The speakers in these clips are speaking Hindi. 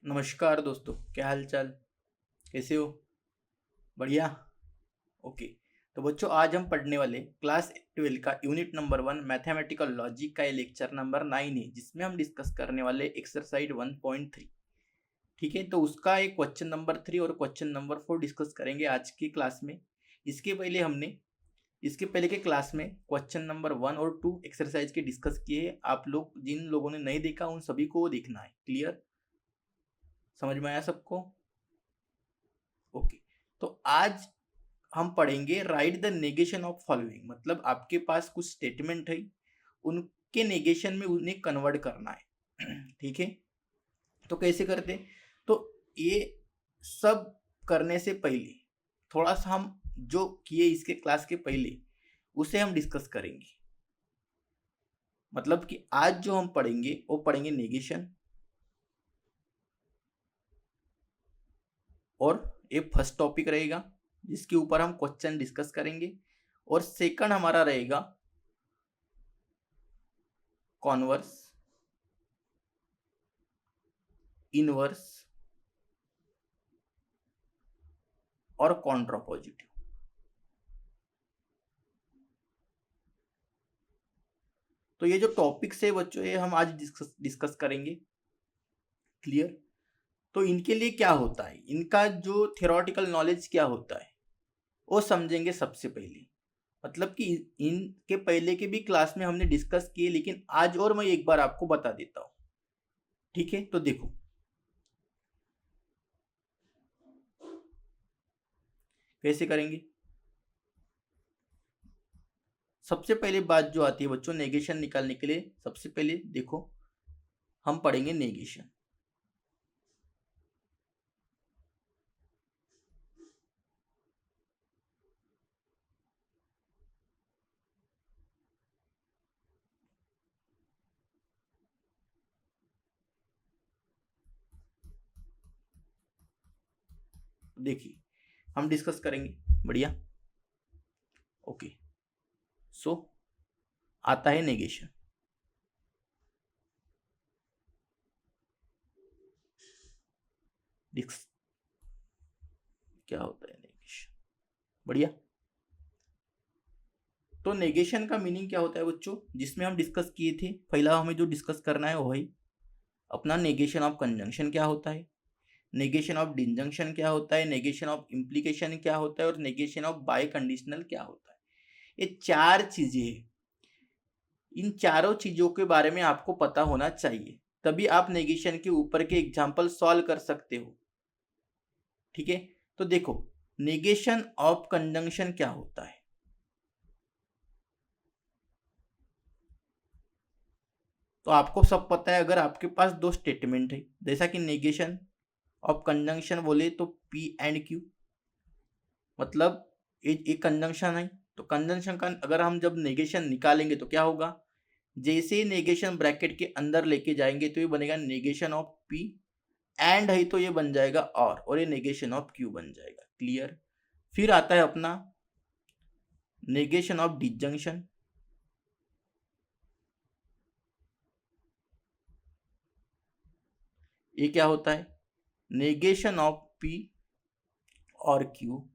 नमस्कार दोस्तों, क्या हाल चाल? कैसे हो? बढ़िया। ओके। तो बच्चों, आज हम पढ़ने वाले क्लास 12 का यूनिट नंबर 1 मैथमेटिकल लॉजिक का ये लेक्चर नंबर 9 है, जिसमें हम डिस्कस करने वाले एक्सरसाइज 1.3। ठीक है, तो उसका एक क्वेश्चन नंबर 3 और क्वेश्चन नंबर 4 डिस्कस करेंगे आज की क्लास में। इसके पहले हमने इसके पहले के क्लास में क्वेश्चन नंबर 1 और 2 एक्सरसाइज के डिस्कस किए। आप लोग जिन लोगों ने नहीं देखा उन सभी को वो देखना है। क्लियर? समझ में आया सबको? ओके। तो आज हम पढ़ेंगे right the negation of following, मतलब आपके पास कुछ स्टेटमेंट है, उनके नेगेशन में उन्हें कन्वर्ट करना है। ठीक है, तो कैसे करते? तो ये सब करने से पहले थोड़ा सा हम जो किए इसके क्लास के पहले उसे हम डिस्कस करेंगे। मतलब कि आज जो हम पढ़ेंगे वो पढ़ेंगे नेगेशन, और ये फर्स्ट टॉपिक रहेगा जिसके ऊपर हम क्वेश्चन डिस्कस करेंगे। और सेकंड हमारा रहेगा कॉन्वर्स, इनवर्स और कॉन्ट्रापॉजिटिव। तो ये जो टॉपिक्स है बच्चों, ये हम आज डिस्कस करेंगे। क्लियर? तो इनके लिए क्या होता है, इनका जो थियोरेटिकल नॉलेज क्या होता है वो समझेंगे सबसे पहले। मतलब कि इनके पहले के भी क्लास में हमने डिस्कस किए, लेकिन आज और मैं एक बार आपको बता देता हूँ। ठीक है, तो देखो कैसे करेंगे। सबसे पहले बात जो आती है बच्चों नेगेशन निकालने के लिए, सबसे पहले देखो हम पढ़ेंगे नेगेशन। देखिए हम डिस्कस करेंगे। बढ़िया। ओके। सो आता है नेगेशन। क्या होता है नेगेशन? बढ़िया। तो नेगेशन का मीनिंग क्या होता है बच्चों, जिसमें हम डिस्कस किए थे, पहला हमें जो डिस्कस करना है वही अपना नेगेशन ऑफ कंजंक्शन क्या होता है, नेगेशन ऑफ डिंजंक्शन क्या होता है, नेगेशन ऑफ इम्प्लीकेशन क्या होता है, और नेगेशन ऑफ बाय कंडीशनल क्या होता है। ये चार चीजें हैं। इन चारों चीजों के बारे में आपको पता होना चाहिए, तभी आप नेगेशन के ऊपर के एग्जाम्पल सॉल्व कर सकते हो। ठीक है, तो देखो नेगेशन ऑफ कंजंक्शन क्या होता है। तो आपको सब पता है, अगर आपके पास दो स्टेटमेंट है, जैसा कि नेगेशन ऑफ कंजंक्शन बोले तो पी एंड क्यू, मतलब एक कंजंक्शन है। तो कंजंक्शन का अगर हम जब नेगेशन निकालेंगे तो क्या होगा, जैसे ही नेगेशन ब्रैकेट के अंदर लेके जाएंगे तो ये बनेगा नेगेशन ऑफ पी, एंड है तो ये बन जाएगा और ये नेगेशन ऑफ क्यू बन जाएगा। क्लियर? फिर आता है अपना नेगेशन ऑफ डिसजंक्शन। ये क्या होता है, नेगेशन ऑफ पी और क्यू।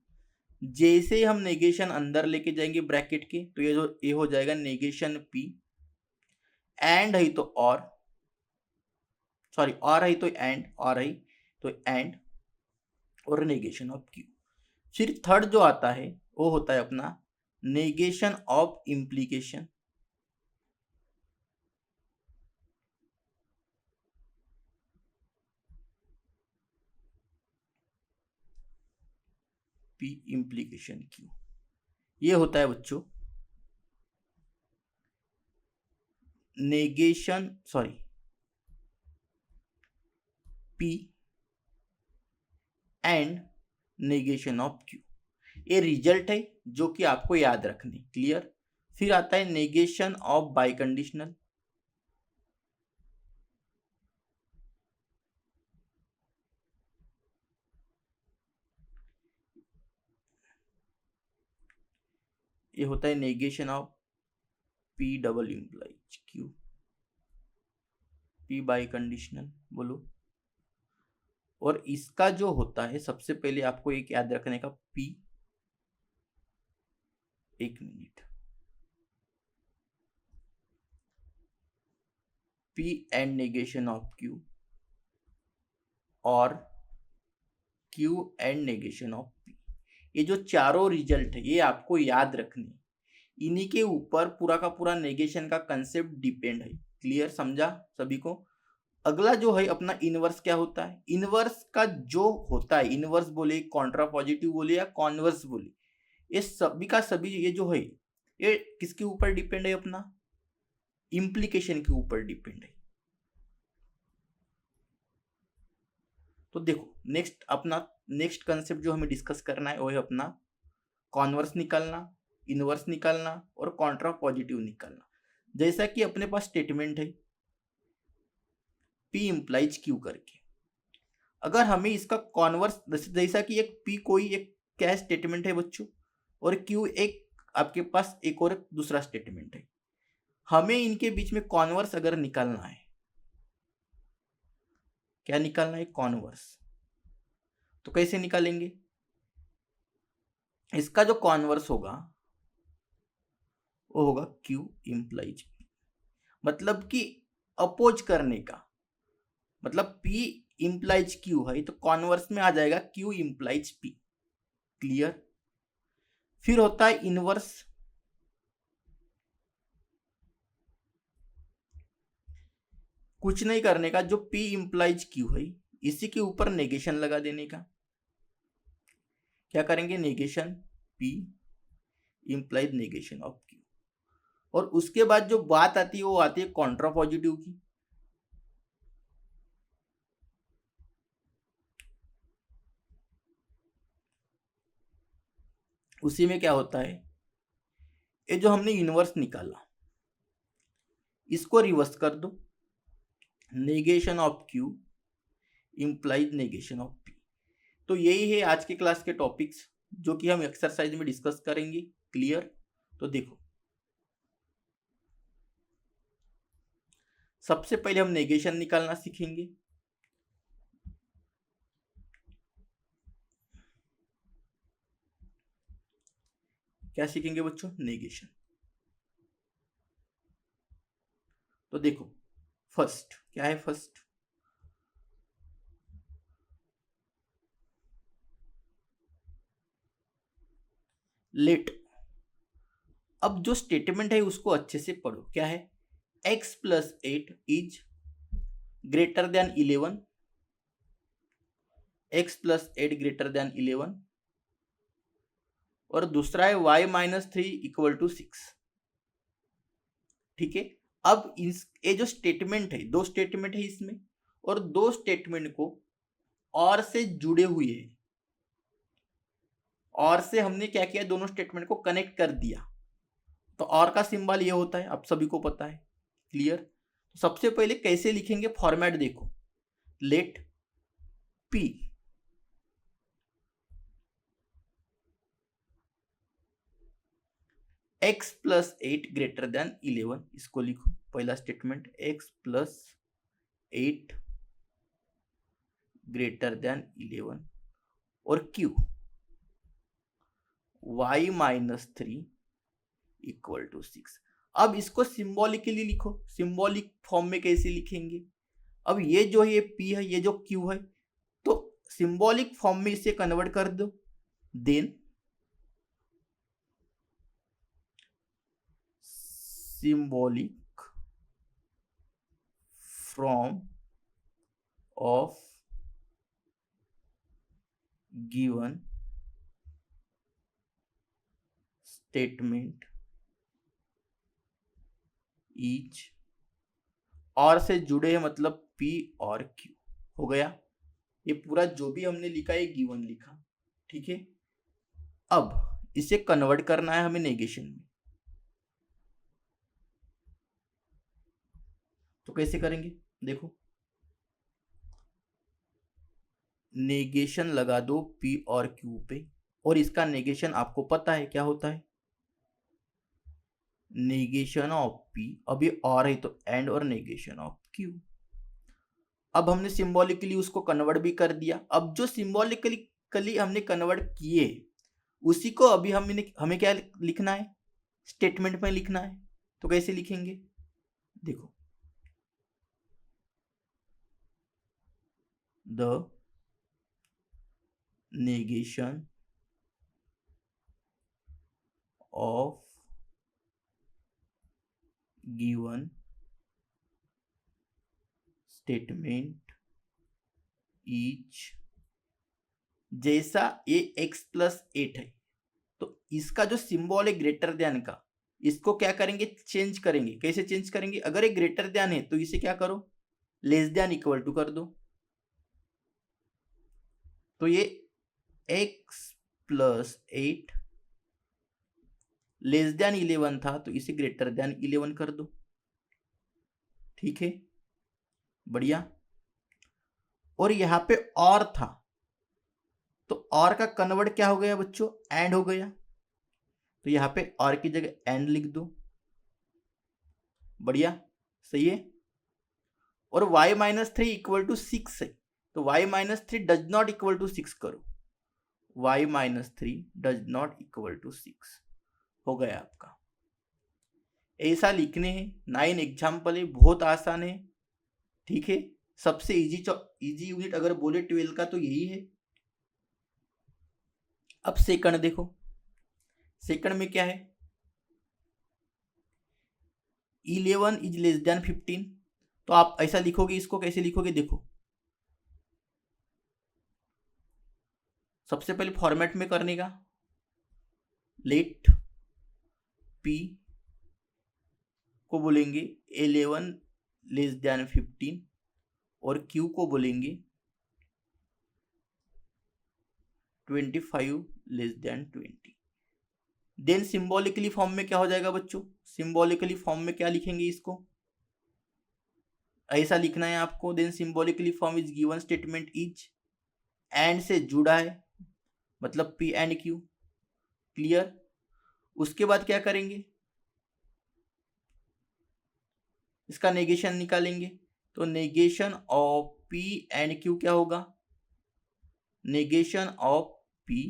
जैसे ही हम नेगेशन अंदर लेके जाएंगे ब्रैकेट के तो ये हो जाएगा नेगेशन पी, एंड है तो और, सॉरी और है तो एंड, और है तो एंड, और नेगेशन ऑफ क्यू। फिर थर्ड जो आता है वो होता है अपना negation of implication. P implication Q, ये होता है बच्चों negation, sorry P and negation of Q. ये रिजल्ट है जो कि आपको याद रखने। क्लियर? फिर आता है नेगेशन ऑफ बाई कंडीशनल। ये होता है negation of P double implies Q, P by conditional बोलो। और इसका जो होता है सबसे पहले आपको एक याद रखने का P, एक minute, P and negation of Q और Q and negation of P। ये जो चारों रिजल्ट है ये आपको याद रखने, इन्हीं के ऊपर पूरा का पूरा नेगेशन का कंसेप्ट डिपेंड है। क्लियर, समझा सभी को? अगला जो है अपना इनवर्स क्या होता है। इनवर्स का जो होता है, इनवर्स बोले, कॉन्ट्रा पॉजिटिव बोले या कॉन्वर्स बोले, ये सभी का सभी ये जो है ये किसके ऊपर डिपेंड है, अपना इम्प्लीकेशन के ऊपर डिपेंड है। तो देखो नेक्स्ट कंसेप्ट जो हमें डिस्कस करना है वो है अपना कॉन्वर्स निकालना, इनवर्स निकालना और कॉन्ट्रा पॉजिटिव निकालना। जैसा कि अपने पास स्टेटमेंट है P इम्प्लाइज Q करके, अगर हमें इसका कॉन्वर्स, जैसा कि एक P कोई एक क्या स्टेटमेंट है बच्चों, और Q एक आपके पास एक और दूसरा स्टेटमेंट है, हमें इनके बीच में कॉन्वर्स अगर निकालना है, क्या निकालना है, कॉन्वर्स। तो कैसे निकालेंगे, इसका जो कॉन्वर्स होगा वो होगा Q इम्प्लाइज P, मतलब कि अपोज करने का, मतलब P इम्प्लाइज Q है तो कॉन्वर्स में आ जाएगा Q इम्प्लाइज P। क्लियर? फिर होता है इनवर्स, कुछ नहीं करने का, जो P इम्प्लाइज Q है इसी के ऊपर नेगेशन लगा देने का। क्या करेंगे, negation P implies negation of Q, और उसके बाद जो बात आती है वो आती है कॉन्ट्रा पॉजिटिव की। उसी में क्या होता है, ये जो हमने इनवर्स निकाला इसको रिवर्स कर दो, negation of Q implies negation of P। तो यही है आज के क्लास के टॉपिक्स जो कि हम एक्सरसाइज में डिस्कस करेंगे। क्लियर? तो देखो, सबसे पहले हम नेगेशन निकालना सीखेंगे। क्या सीखेंगे बच्चों, नेगेशन। तो देखो फर्स्ट क्या है, फर्स्ट लेट। अब जो स्टेटमेंट है उसको अच्छे से पढ़ो, क्या है, x plus 8 is greater than 11, x plus 8 greater than 11, और दूसरा है y माइनस 3 इक्वल टू 6। ठीक है, अब ये जो स्टेटमेंट है, दो स्टेटमेंट है इसमें, और दो स्टेटमेंट को और से जुड़े हुए हैं, और से हमने क्या किया, दोनों स्टेटमेंट को कनेक्ट कर दिया। तो और का सिंबल ये होता है, आप सभी को पता है। क्लियर? तो सबसे पहले कैसे लिखेंगे, फॉर्मेट देखो, let P x plus 8 greater than 11, इसको लिखो, पहला statement x plus 8 greater than 11, और Q y minus 3 equal to 6। अब इसको सिंबॉलिकली लिखो, सिंबॉलिक फॉर्म में कैसे लिखेंगे, अब ये जो है ये P है, ये जो Q है, तो सिंबॉलिक फॉर्म में इसे कन्वर्ट कर दो, then symbolic form of given statement is, और से जुड़े हैं मतलब P और Q। हो गया, ये पूरा जो भी हमने लिखा है गिवन लिखा। ठीक है, अब इसे कन्वर्ट करना है हमें नेगेशन में। तो कैसे करेंगे, देखो, नेगेशन लगा दो P और Q पे, और इसका नेगेशन आपको पता है क्या होता है, नेगेशन ऑफ P, अभी और है तो एंड और नेगेशन ऑफ Q। अब हमने सिंबॉलिकली उसको कन्वर्ट भी कर दिया। अब जो सिंबॉलिकली हमने कन्वर्ट किए उसी को अभी हमें क्या लिखना है, स्टेटमेंट में लिखना है। तो कैसे लिखेंगे, देखो, the negation of given statement is, जैसा ये x+8 है तो इसका जो सिंबल है ग्रेटर देन का, इसको क्या करेंगे, चेंज करेंगे। कैसे चेंज करेंगे, अगर ये ग्रेटर देन है तो इसे क्या करो, लेस देन इक्वल टू कर दो। तो ये x+8 लेस देन 11 था तो इसे ग्रेटर देन 11 कर दो। ठीक है, बढ़िया। और यहां पे और था तो और का कन्वर्ट क्या हो गया बच्चों, एंड हो गया। तो यहां पे और की जगह एंड लिख दो, बढ़िया, सही है। और y-3 इक्वल टू 6 है तो y-3 does not equal to 6 करो, y-3 does not equal to 6 हो गया आपका। ऐसा लिखने हैं, 9 एग्जाम्पल है, बहुत आसान है। ठीक है, सबसे इजी यूनिट अगर बोले 12 का तो यही है। अब सेकंड देखो, सेकंड में क्या है, 11 इज लेस देन 15। तो आप ऐसा लिखोगे, इसको कैसे लिखोगे, देखो, सबसे पहले फॉर्मेट में करने का, लेट p को बोलेंगे 11 लेस देन 15 और q को बोलेंगे 25 less than 20। Then symbolically form में क्या हो जाएगा बच्चों, सिंबॉलिकली फॉर्म में क्या लिखेंगे, इसको ऐसा लिखना है आपको। Then symbolically form is given statement is, and से जुड़ा है मतलब p एंड q, क्लियर। उसके बाद क्या करेंगे, इसका नेगेशन निकालेंगे। तो negation of p and q क्या होगा, नेगेशन ऑफ p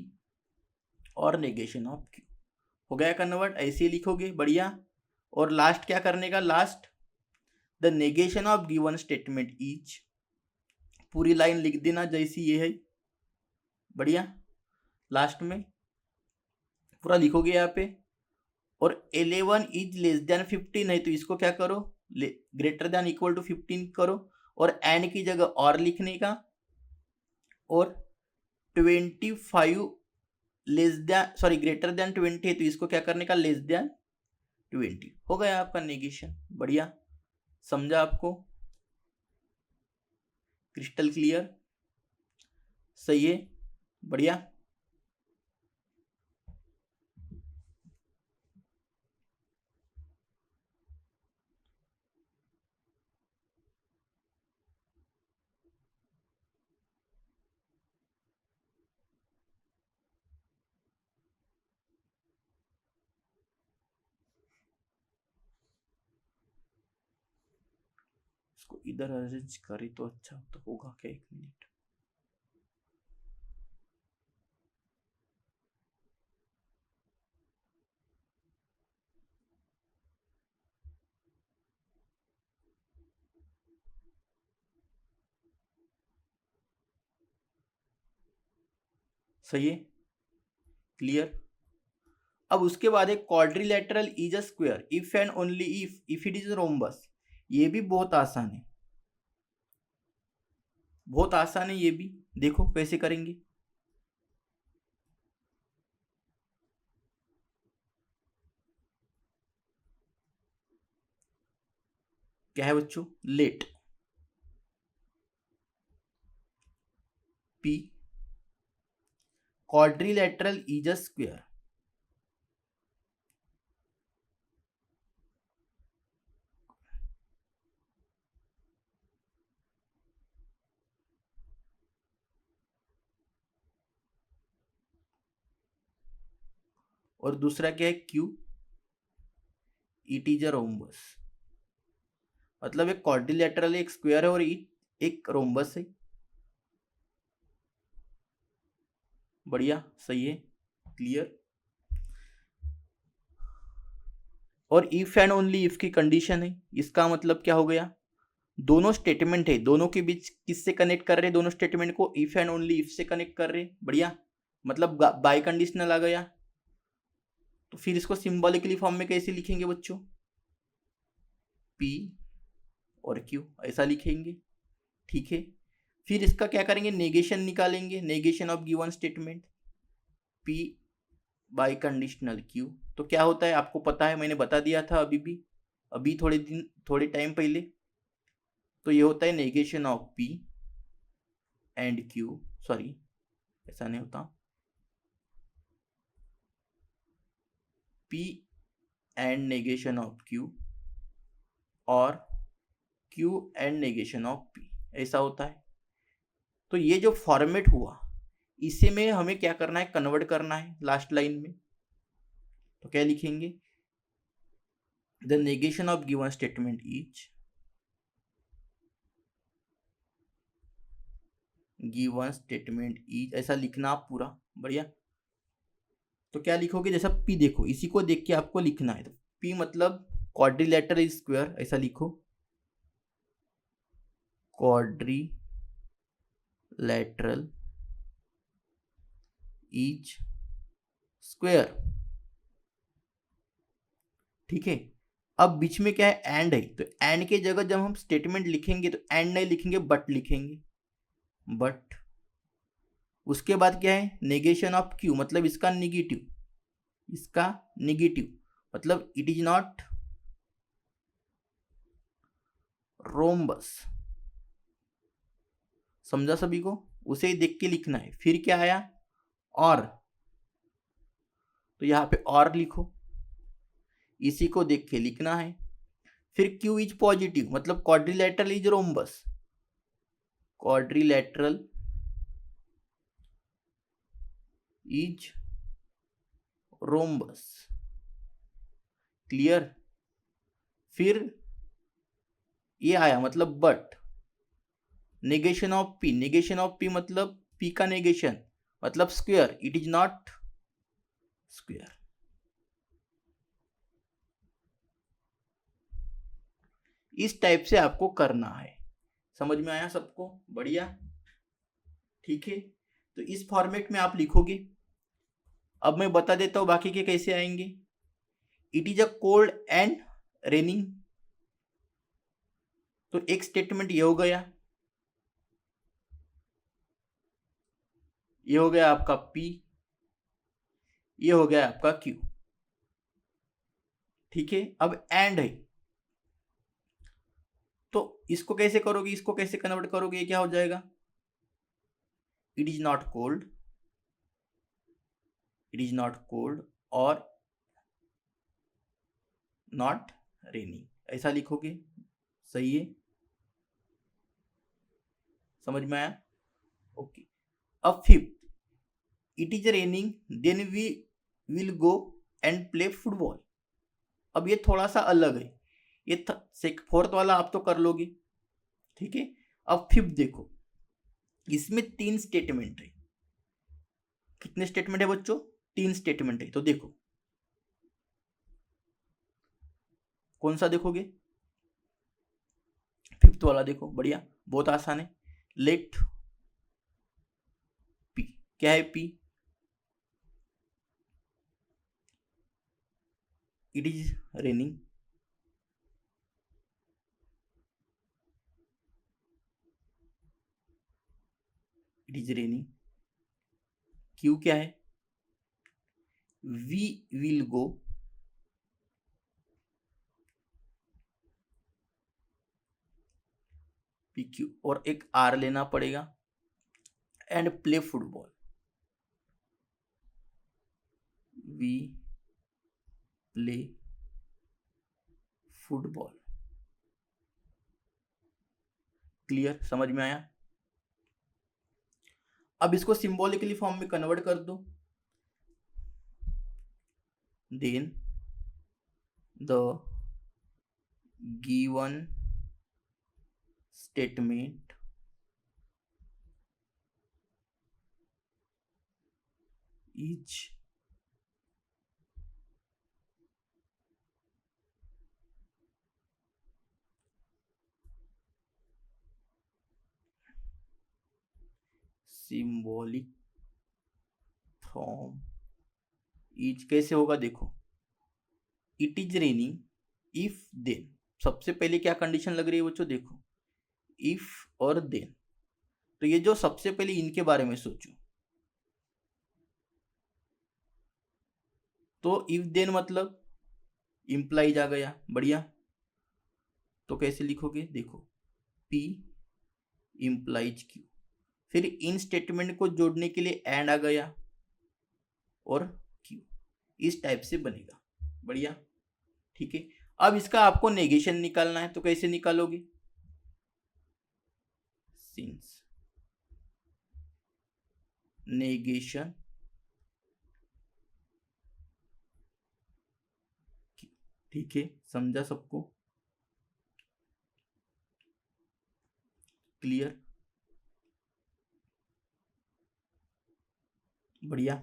और नेगेशन ऑफ q हो गया कन्वर्ट, ऐसे ही लिखोगे, बढ़िया। और लास्ट क्या करने का, last the negation of given statement is, पूरी लाइन लिख देना जैसी ये है, बढ़िया। लास्ट में पूरा लिखोगे यहाँ पे। और 11 इज लेस देन 15 है तो इसको क्या करो, ग्रेटर देन इक्वल टू 15 करो और एंड की जगह और लिखने का। और 25 less then, sorry, greater than 20 है तो इसको क्या करने का, लेस देन 20 हो गया आपका नेगेशन। बढ़िया, समझा आपको, क्रिस्टल क्लियर, सही है, बढ़िया। इसको इधर अरेंज करे तो अच्छा तो होगा क्या, 1 मिनट। सही है, क्लियर। अब उसके बाद एक quadrilateral is a square if and only if it is rhombus. ये भी बहुत आसान है, बहुत आसान है ये भी, देखो कैसे करेंगे। क्या है बच्चों, let p quadrilateral is a square, और दूसरा क्या है, q it is a rhombus. मतलब एक क्वाड्रिलेटरल एक स्क्वायर है और एक रोम्बस है। बढ़िया, सही है, क्लियर। और इफ एंड ओनली इफ की कंडीशन है, इसका मतलब क्या हो गया, दोनों स्टेटमेंट है, दोनों के बीच किससे कनेक्ट कर रहे, दोनों स्टेटमेंट को इफ एंड ओनली इफ से कनेक्ट कर रहे। बढ़िया, मतलब बाय कंडीशनल आ गया। तो फिर इसको सिंबॉलिकली फॉर्म में कैसे लिखेंगे बच्चों, P और Q ऐसा लिखेंगे। ठीक है, फिर इसका क्या करेंगे, नेगेशन निकालेंगे, negation of given statement P bye conditional Q। तो क्या होता है आपको पता है, मैंने बता दिया था अभी थोड़े टाइम पहले। तो ये होता है negation of P and Q, sorry ऐसा नहीं होता, P and negation of Q और Q and negation of P, ऐसा होता है। तो ये जो फॉर्मेट हुआ इसे में हमें क्या करना है, कन्वर्ट करना है लास्ट लाइन में। तो क्या लिखेंगे, the negation of given statement is given statement is, ऐसा लिखना आप पूरा। बढ़िया, तो क्या लिखोगे, जैसा P देखो, इसी को देख के आपको लिखना है। तो P मतलब क्वाड्रिलेटरल स्क्वायर, ऐसा लिखो, क्वाड्रिलेटरल इज स्क्वायर। ठीक है, अब बीच में क्या है, एंड है, तो एंड के जगह जब हम स्टेटमेंट लिखेंगे तो एंड नहीं लिखेंगे, बट लिखेंगे, बट। उसके बाद क्या है, नेगेशन ऑफ Q, मतलब इसका निगेटिव, मतलब इट इज नॉट रोम्बस। समझा सभी को, उसे ही देख के लिखना है। फिर क्या आया, और, तो यहां पे और लिखो, इसी को देख के लिखना है। फिर Q इज पॉजिटिव, मतलब quadrilateral is rhombus, quadrilateral is rhombus, clear. फिर ये आया, मतलब बट नेगेशन ऑफ P, मतलब P का नेगेशन, मतलब square, it is not square. इस टाइप से आपको करना है। समझ में आया सबको, बढ़िया, ठीक है। तो इस फॉर्मेट में आप लिखोगे। अब मैं बता देता हूं बाकी के कैसे आएंगे। It is a cold and raining, तो एक स्टेटमेंट ये हो गया, ये हो गया आपका P, ये हो गया आपका Q। ठीक है, अब एंड है, तो इसको कैसे करोगे, इसको कैसे कन्वर्ट करोगे, ये क्या हो जाएगा, it is not cold, it is not cold और नॉट रेनिंग, ऐसा लिखोगे। सही है, समझ में आया, ओके। अब fifth, it is raining then we will go and play football. अब ये थोड़ा सा अलग है, ये फोर्थ वाला आप तो कर लोगे, ठीक है। अब फिफ्थ देखो, इसमें 3 स्टेटमेंट है। कितने स्टेटमेंट है बच्चों, 3 स्टेटमेंट है। तो देखो कौन सा देखोगे, फिफ्थ वाला देखो, बढ़िया, बहुत आसान है। लेट P, क्या है P, it is raining, it is raining. Q क्या है, वी विल गो, PQ, और एक R लेना पड़ेगा, and play football, we play football. Clear, समझ में आया। अब इसको सिंबॉलिकली फॉर्म में कन्वर्ट कर दो, then the given statement is symbolic from is कैसे होगा देखो, it is raining if then, सबसे पहले क्या कंडीशन लग रही है बच्चों देखो, इफ और देन। तो ये जो सबसे पहले इनके बारे में सोचो, तो इफ देन मतलब इम्प्लाइज आ गया, बढ़िया। तो कैसे लिखोगे देखो, P इम्प्लाइज Q, फिर इन स्टेटमेंट को जोड़ने के लिए एंड आ गया और Q, इस टाइप से बनेगा, बढ़िया, ठीक है। अब इसका आपको नेगेशन निकालना है, तो कैसे निकालोगे, सिंस नेगेशन, ठीक है, समझा सबको, क्लियर, बढ़िया।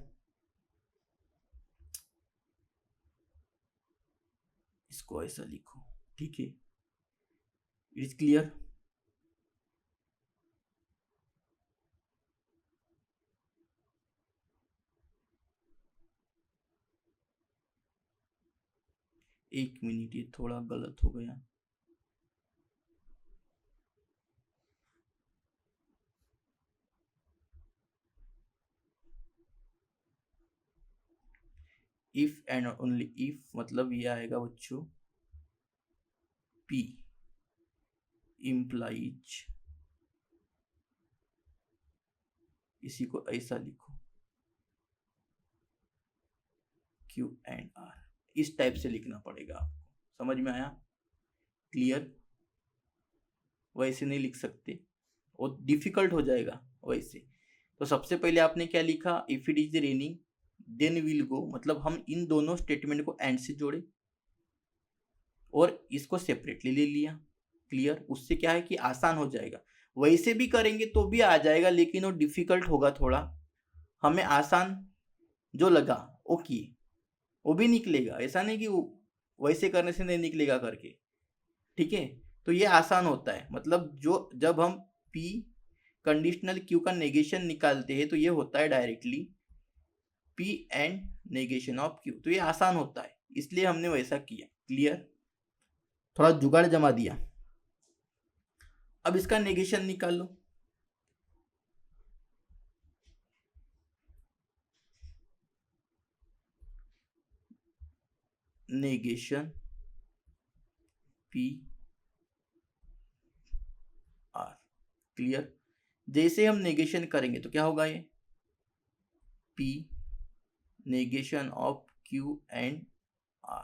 इसको ऐसा लिखो, ठीक है, इज क्लियर। एक मिनट, ये थोड़ा गलत हो गया, इफ एंड ओनली इफ मतलब ये आएगा बच्चों P इम्प्लाइज, इसी को ऐसा लिखो Q एंड R, इस टाइप से लिखना पड़ेगा आपको, समझ में आया, क्लियर। वैसे नहीं लिख सकते, वो डिफिकल्ट हो जाएगा वैसे। तो सबसे पहले आपने क्या लिखा, if it is raining then will go, मतलब हम इन दोनों स्टेटमेंट को एंड से जोड़े और इसको सेपरेटली ले लिया, क्लियर। उससे क्या है कि आसान हो जाएगा, वैसे भी करेंगे तो भी आ जाएगा, लेकिन वो डिफिकल्ट होगा थोड़ा, हमें आसान जो लगा वो किए, वो भी निकलेगा, ऐसा नहीं कि वैसे करने से नहीं निकलेगा करके, ठीक है। तो ये आसान होता है, मतलब जो जब हम P कंडीशनल Q का नेगेशन निकालते हैं तो ये होता है directly P and negation of Q, तो ये आसान होता है, इसलिए हमने वैसा किया, क्लियर, थोड़ा जुगाड़ जमा दिया। अब इसका नेगेशन निकाल लो, नेगेशन P R, क्लियर। जैसे हम नेगेशन करेंगे तो क्या होगा, ये P negation of Q and R,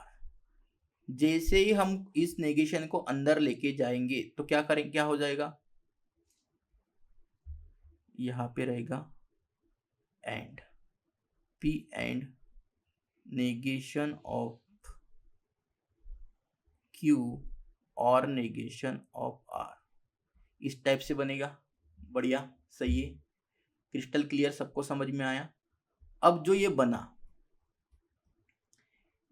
जैसे ही हम इस नेगेशन को अंदर लेके जाएंगे तो क्या करेंगे, क्या हो जाएगा, यहां पे रहेगा and P and negation of Q और नेगेशन ऑफ R, इस टाइप से बनेगा, बढ़िया, सही है, क्रिस्टल क्लियर, सबको समझ में आया। अब जो ये बना,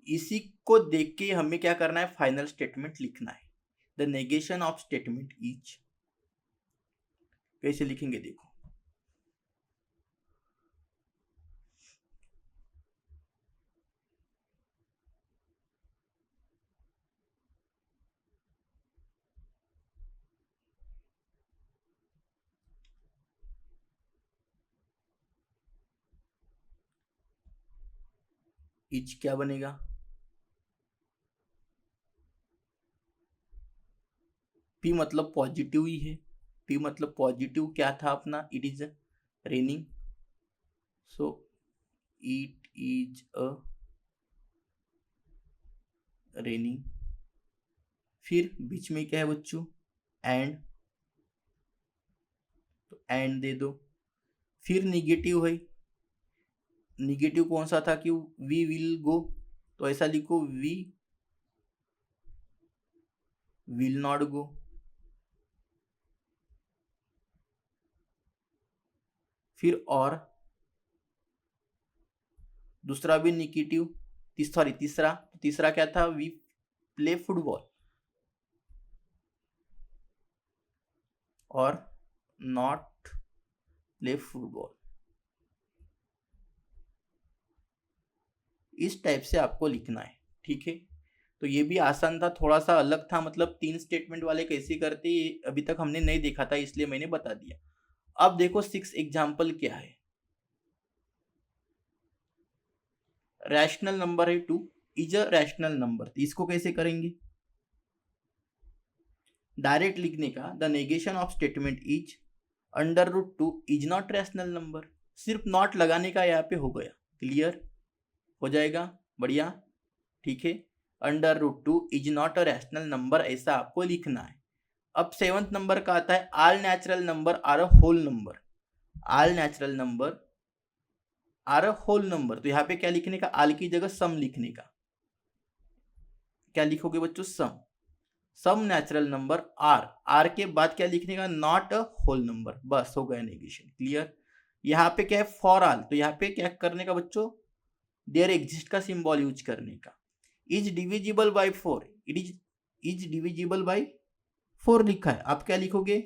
इसी को देख के हमें क्या करना है, फाइनल स्टेटमेंट लिखना है, the negation of statement is, कैसे लिखेंगे देखो, इज क्या बनेगा, P मतलब पॉजिटिव ही है, P मतलब पॉजिटिव क्या था अपना, it is raining, so it is a raining, फिर बीच में क्या है बच्चों, एंड, तो एंड दे दो, फिर निगेटिव है, निगेटिव कौन सा था कि वी विल गो, तो ऐसा लिखो वी विल नॉट गो, फिर और दूसरा भी निगेटिव, तीसरा क्या था, वी प्ले फुटबॉल और नॉट प्ले फुटबॉल। इस टाइप से आपको लिखना है, ठीक है। तो ये भी आसान था, थोड़ा सा अलग था, मतलब 3 स्टेटमेंट वाले कैसे करते अभी तक हमने नहीं देखा था, इसलिए मैंने बता दिया। अब देखो 6 एग्जाम्पल क्या है। रैशनल नंबर है 2 इज अ रैशनल नंबर, इसको कैसे करेंगे, डायरेक्ट लिखने का, the negation of statement is √2 is not rational number, सिर्फ नॉट लगाने का यहाँ पे हो गया, क्लियर हो जाएगा, बढ़िया, ठीक है। √2 is not a rational number, ऐसा आपको लिखना है। अब 7th नंबर का आता है, all natural number are a whole number, all natural number are a whole number, तो यहाँ पे क्या लिखने का, आल की जगह सम लिखने का, क्या लिखोगे बच्चों, सम नेचुरल नंबर आर के बाद क्या लिखने का, नॉट अ होल नंबर, बस हो गया नेगेशन, क्लियर। यहाँ पे क्या है, फॉर ऑल, तो यहाँ पे क्या करने का बच्चों, देयर एग्जिस्ट का सिंबल यूज करने का। Is divisible by 4, it is divisible by 4 लिखा है, आप क्या लिखोगे,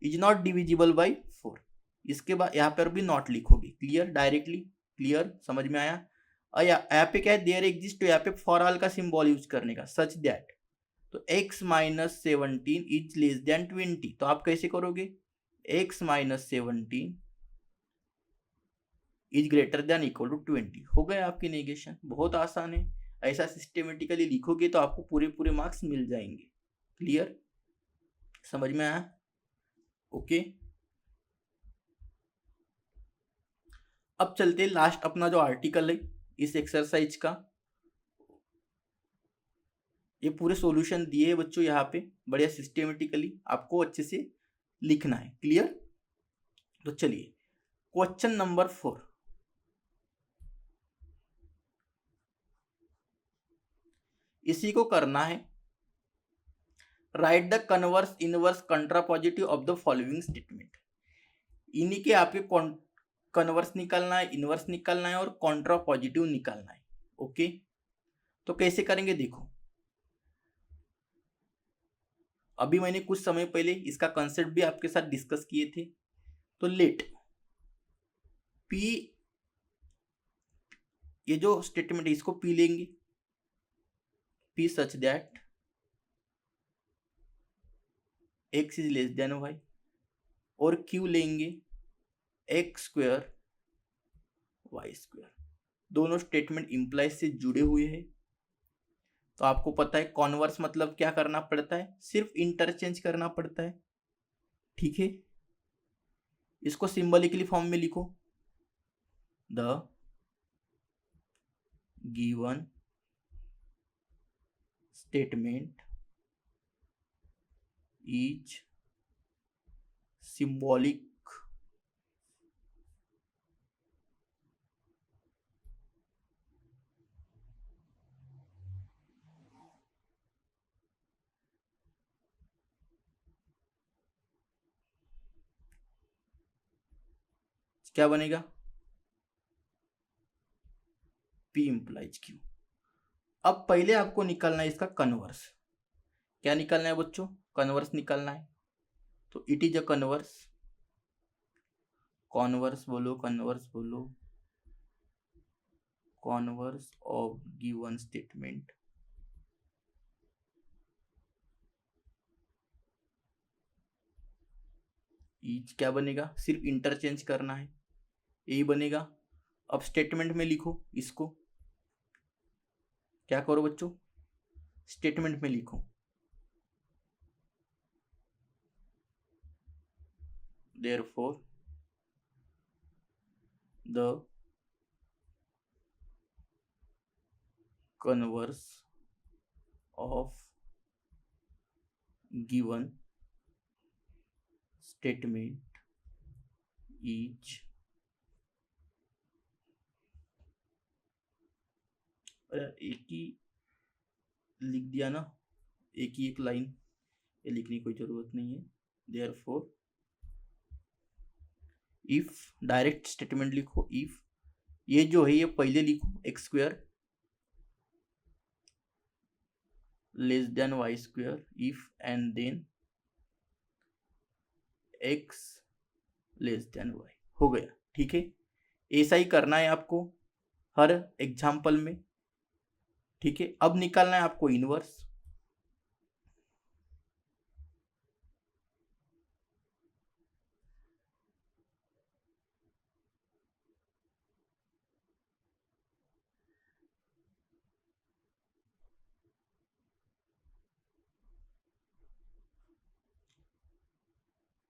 इज नॉट डिविजिबल बाय 4, इसके बाद यहाँ पर भी नॉट लिखोगे, क्लियर, डायरेक्टली, क्लियर, समझ में आया। और यहाँ पे क्या है, देयर एग्जिस्ट, तो यहाँ पे फॉर ऑल का सिंबल यूज करने का, सच दैट, तो x - 17 इज लेस देन 20, तो आप कैसे करोगे, x - 17 is greater than equal to 20, हो गया आपकी नेगेशन, बहुत आसान है। ऐसा सिस्टेमेटिकली लिखोगे तो आपको पूरे पूरे मार्क्स मिल जाएंगे, क्लियर, समझ में आया, ओके। अब चलते लास्ट अपना जो आर्टिकल है इस एक्सरसाइज का, ये पूरे सॉल्यूशन दिए हैं बच्चों, यहाँ पे बढ़िया सिस्टेमेटिकली आपको अच्छे से लिखना है, क्लियर। तो चलिए क्वेश्चन नंबर 4, इसी को करना है, write the converse inverse contrapositive of the following statement, इन्हीं के आपके कन्वर्स निकालना है, इनवर्स निकालना है और कॉन्ट्रापॉजिटिव निकालना है, ओके। तो कैसे करेंगे देखो, अभी मैंने कुछ समय पहले इसका कंसेप्ट भी आपके साथ डिस्कस किए थे। तो लेट पी, ये जो स्टेटमेंट है इसको पी लेंगे, P such that x is less than y, और क्यू लेंगे x² y², दोनों स्टेटमेंट इंप्लाइज से जुड़े हुए हैं। तो आपको पता है कॉन्वर्स मतलब क्या करना पड़ता है, सिर्फ इंटरचेंज करना पड़ता है, ठीक है। इसको सिंबलिकली फॉर्म में लिखो, the given statement is symbolic क्या बनेगा, P इंप्लाइज Q। अब पहले आपको निकालना है इसका कन्वर्स, क्या निकालना है बच्चों, कन्वर्स निकालना है। तो it is a converse, converse बोलो, कन्वर्स बोलो, converse of given statement is, क्या बनेगा, सिर्फ इंटरचेंज करना है, यही बनेगा। अब स्टेटमेंट में लिखो इसको, क्या करो बच्चों, स्टेटमेंट में लिखो, therefore the converse of given statement is, एक ही लिख दिया ना, एक ही एक लाइन, ये लिखने की कोई जरूरत नहीं है। therefore इफ, डायरेक्ट स्टेटमेंट लिखो, इफ ये जो है ये पहले लिखो x square less than y square if and then x less than y हो गया। ठीक है, ऐसा ही करना है आपको हर एग्जाम्पल में। ठीक है, अब निकालना है आपको inverse.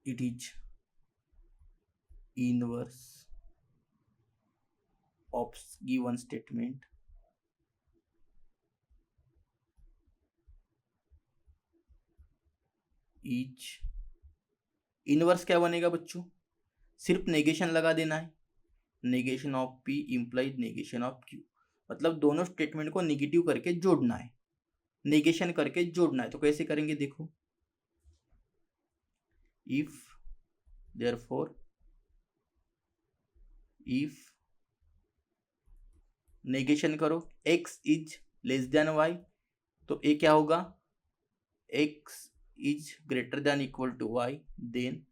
It is inverse of given statement each inverse क्या बनेगा बच्चों, सिर्फ नेगेशन लगा देना है, negation of p implies negation of q, मतलब दोनों स्टेटमेंट को निगेटिव करके जोड़ना है, नेगेशन करके जोड़ना है। तो कैसे करेंगे देखो, इफ देयरफॉर इफ नेगेशन करो x is less than y, तो ये क्या होगा, x is greater than equal to y, then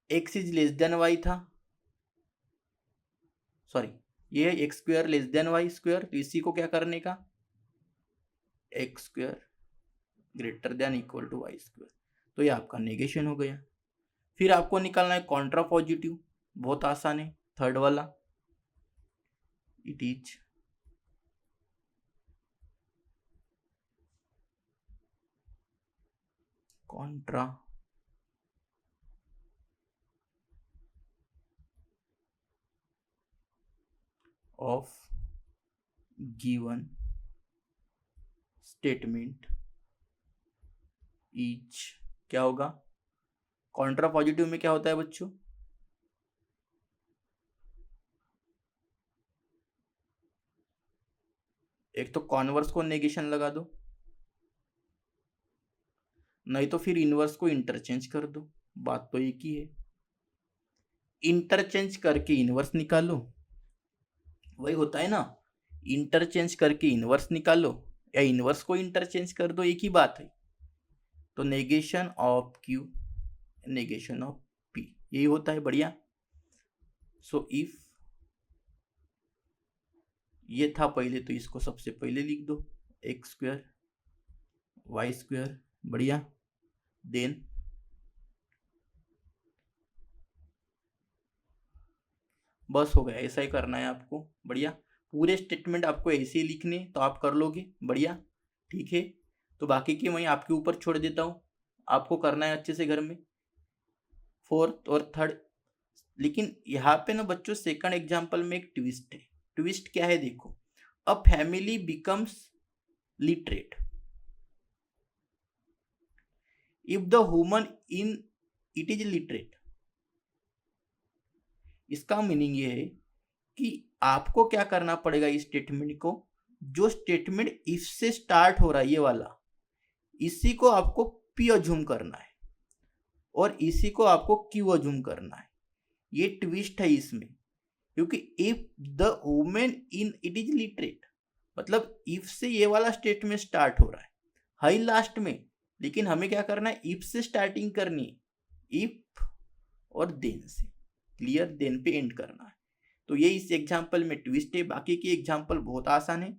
x is less than y था, सॉरी ये है x square less than y square, तो इसी को क्या करने का, x square greater than equal to y square, तो ये आपका नेगेशन हो गया। फिर आपको निकालना है कॉन्ट्रा पॉजिटिव, बहुत आसान है, थर्ड वाला, it is Contra of given statement is, क्या होगा, कॉन्ट्रा पॉजिटिव में क्या होता है बच्चों, एक तो कॉन्वर्स को नेगेशन लगा दो, नहीं तो फिर इनवर्स को इंटरचेंज कर दो, बात तो एक ही है, इंटरचेंज करके इनवर्स निकालो, वही होता है ना, इंटरचेंज करके इनवर्स निकालो या इनवर्स को इंटरचेंज कर दो, एक ही बात है। तो negation of Q negation of P, यही होता है, बढ़िया। सो इफ ये था पहले, तो इसको सबसे पहले लिख दो, एक्स स्क्वायर वाई स्क्वायर, बढ़िया, देन बस हो गया, ऐसा ही करना है आपको, बढ़िया। पूरे स्टेटमेंट आपको ऐसे ही लिखने, तो आप कर लोगे, बढ़िया, ठीक है। तो बाकी की मैं आपके ऊपर छोड़ देता हूँ, आपको करना है अच्छे से घर में, फोर्थ और थर्ड। लेकिन यहाँ पे ना बच्चों सेकंड एग्जाम्पल में एक ट्विस्ट है। ट्विस्ट क्या है देखो, a family becomes literate if the woman in it is literate. इसका मीनिंग ये है कि आपको क्या करना पड़ेगा, इस स्टेटमेंट को, जो स्टेटमेंट इफ से स्टार्ट हो रहा है ये वाला, इसी को आपको पी अज्यूम करना है और इसी को आपको क्यू अज्यूम करना है। ये ट्विस्ट है इसमें, क्योंकि if the women in it is literate, मतलब इफ से ये वाला स्टेटमेंट स्टार्ट हो रहा है लास्ट में, लेकिन हमें क्या करना है, इफ से स्टार्टिंग करनी है, इफ और देन से, क्लियर, देन पे एंड करना है। तो ये इस एग्जाम्पल में ट्विस्ट है, बाकी की एग्जाम्पल बहुत आसान है,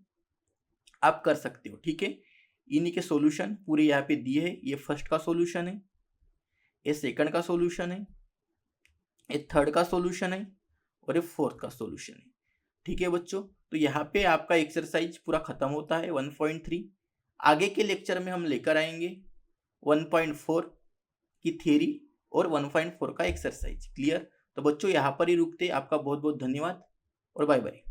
आप कर सकते हो, ठीक है। इन्हीं के सॉल्यूशन पूरे यहाँ पे दिए है, ये फर्स्ट का सॉल्यूशन है, ये सेकंड का सॉल्यूशन है, ये थर्ड का सॉल्यूशन है और ये फोर्थ का सॉल्यूशन है, ठीक है बच्चों। तो यहाँ पे आपका एक्सरसाइज पूरा खत्म होता है 1.3। आगे के लेक्चर में हम लेकर आएंगे 1.4 की थ्योरी और 1.4 का एक्सरसाइज, क्लियर। तो बच्चों यहाँ पर ही रुकते, आपका बहुत बहुत धन्यवाद और बाय बाय।